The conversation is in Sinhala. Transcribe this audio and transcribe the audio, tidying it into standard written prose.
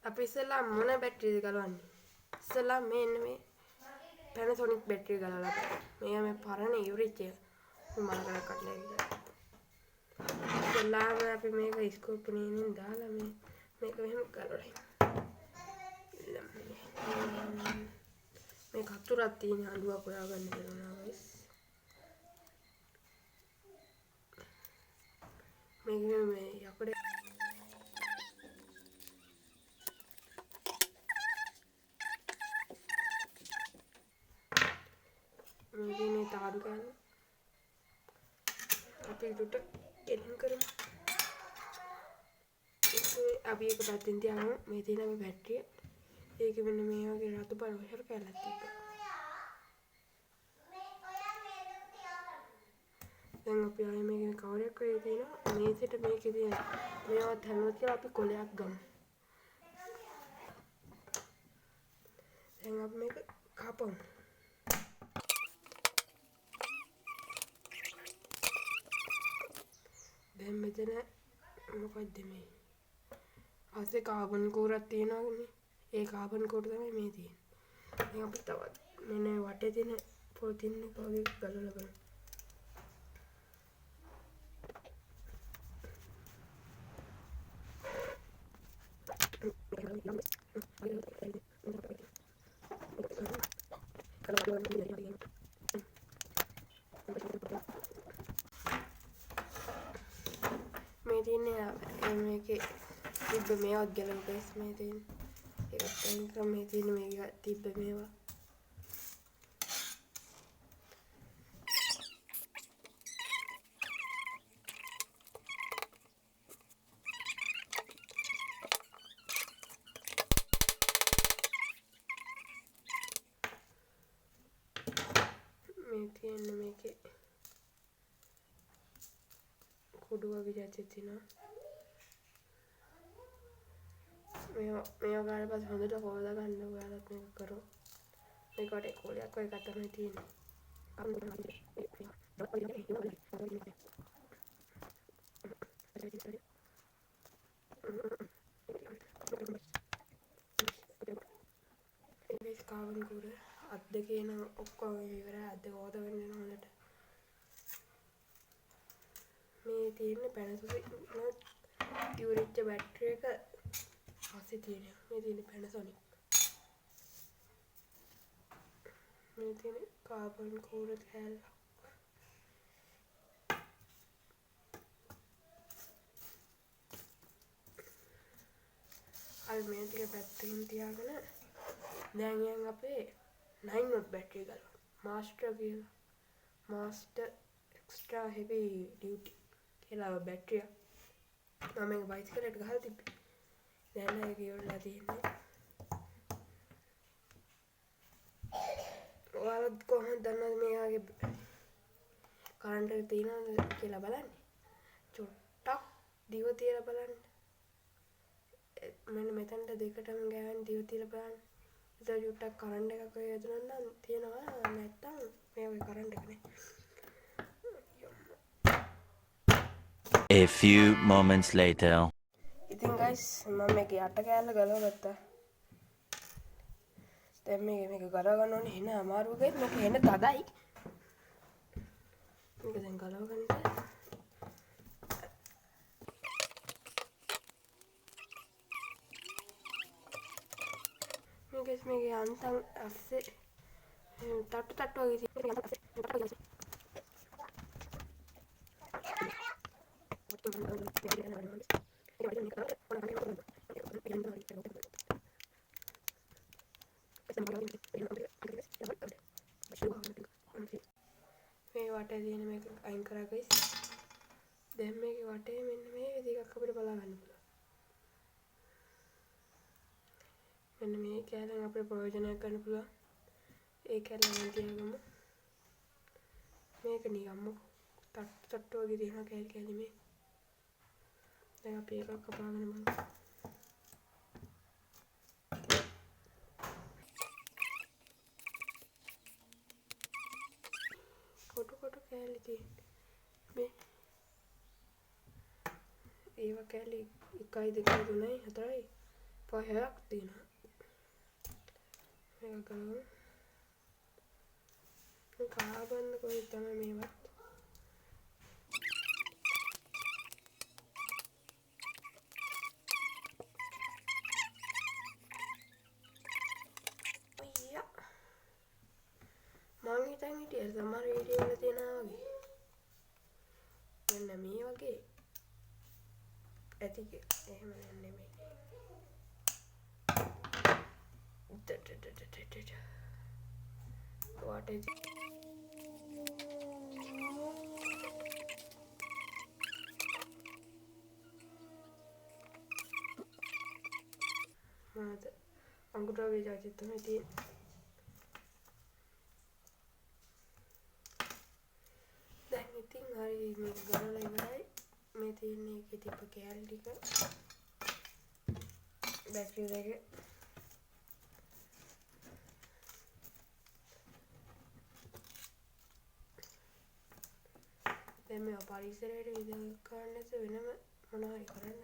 අපි ඉස්සෙල්ලා මොන බැටරියද ගලවන්නේ? ඉස්සෙල්ලා මේ Panasonic බැටරිය ගලවලා බලන්න. මේ පරණ ඉවරිච්ච මලකඩ කඩලා ඉන්නේ. ඉස්සෙල්ලාම අපි මේක ස්කෝප් එකෙන් දාලා මේක මෙහෙම ගලවලා. මේ කතුරක් තියෙන අඬුවක් හොයාගන්න දෙනවා guys. මේ යකඩ මේ තාඩු ගන්න අපි උඩට ගෙලින් කරමු. අපි එක පැත්තෙන් තියාගමු. මේ තියෙන මේ බැටරිය. ඒක මෙන්න මේ වගේ රතු පාට වශයෙන් කැලක් තිබ්බා. දැන් අපි ආයේ මේකේ කවර් එකක් වගේ තියෙනවා. මේසෙට මේකේ තියෙන මේවත් හැමෝත් කියලා අපි කොලයක් ගමු. දැන් අපි මේක කපමු. දැන් මෙතන මොකක්ද මේ? පස්සේ කාබන් කෝරක් තියෙනවානේ. ඒ කාබන් කෝර තමයි මේ තියෙන්නේ. දැන් අපි තවත් මෙන්න වටේ තියෙන පොලිතින් එක වගේ ගලවලා බලමු. මේ තියෙන්නේ මේකේ තිබ්බ මේවත් ගලව ගයිස් මේ තියෙන්නේ. ඒකත් අයින් කරලා මේ තියෙන මේක තිබ්බ මේවා. මේ තියෙන මේකේ කුඩු වගේ જાති තියෙනවා. මේවා ගාලා පස්සේ හොඳට හොදලා ගන්න ඔයාලත් මේක කරෝ. මේකට කොලයක් වගේ එකක් තමයි තියෙන්නේ. මේ කාබන් කුඩ අත් දෙකේ නම් ඔක්කොම ඉවරයි. අත් දෙක හොද වෙන්න ඕන හොඳට. මේ තියෙන්නේ Panasonic ඉවරිච්ච බැටරි එක පස්සේ තියෙනවා. මේ තියෙන්නේ Panasonic. මේ තියෙන්නේ කාබන් කෝර කෑල්ල. අර මේ ටික පැත්තකින් තියාගෙන දැන් යන් අපේ 9 watt බැටරිය ගලවන්න. මාස්ටර් කියලා. මාස්ටර් එක්ස්ට්‍රා හෙවි ඩියුටි කියලා බැටරිය. මම මේක බයිසිකලෙට ගහලා තිබ්බේ. දැන් ඒක ඉවරලා තියෙන්නේ. ඔයාලත් කොහොමද දන්නවද මේවාගේ කරන්ට් එක තියෙනවද කියලා බලන්න. චොට්ටක් දිව තියලා බලන්න. මෙන්න මෙතනට දෙකටම ගෑවෙන දිව තියලා බලන්න. ඒක චොට්ටක් කරන්ට් එකක් වගේ යදුනනම් තියෙනවා. නැත්තම් මේ වගේ කරන්ට් එක නේ. A few moments later. ඉතින් guys මම මේක යට කෑල්ල ගලවගත්තා. දැන් මේක ගලව ගන්න ඕනේ. එන අමාරු ගයි මේක එන තදයි. මේක දැන් ගලව ගන්න. මේකේ අන්තම් ඇස්සේ තට්ටු වගේ තියෙනවා. මේ වටේ තියෙන මේක අයින් කරා ගයිස්. දැන් මේකේ වටේ මෙන්න මේ විදිහක් අපිට බලා ගන්න පුළුවන්. මෙන්න මේ කැලෙන් අපිට ප්‍රයෝජනයක් ගන්න පුළුවන්. ඒ කැලෙන් තියාගමු. මේක නිකම්ම තට්ටු වගේ තියෙන කැලි මේ. දැන් අපි එකක් කපාගෙන බලමු. කොටු කැලි තියෙන්නේ. මේ ඒවා කැලි 1 2 3 4යි පහයක් තියෙනවා. මේක ගමු. කාබන් කොයි තමයි මේවත්. අයියා. මං හිතන් හිටියේ සමහර වීඩියෝ වල තියෙනවා වගේ. මෙන්න මේ වගේ ඇති කියලා. එහෙම නෙමෙයි. What is it? මොනවද? අඟුරු වගේ ජාතියක් තමයි තියෙන්නේ. දැන් ඉතින් හරි මේක ගලවලා ඉවරයි. මේ තියෙන්නේ ඒකේ තිබ්බ කෑලි ටික. බැටරි දෙක. දැන් මේ පරිසරයට විදල් කරන්න වෙනම මොනවා හරි කරන්න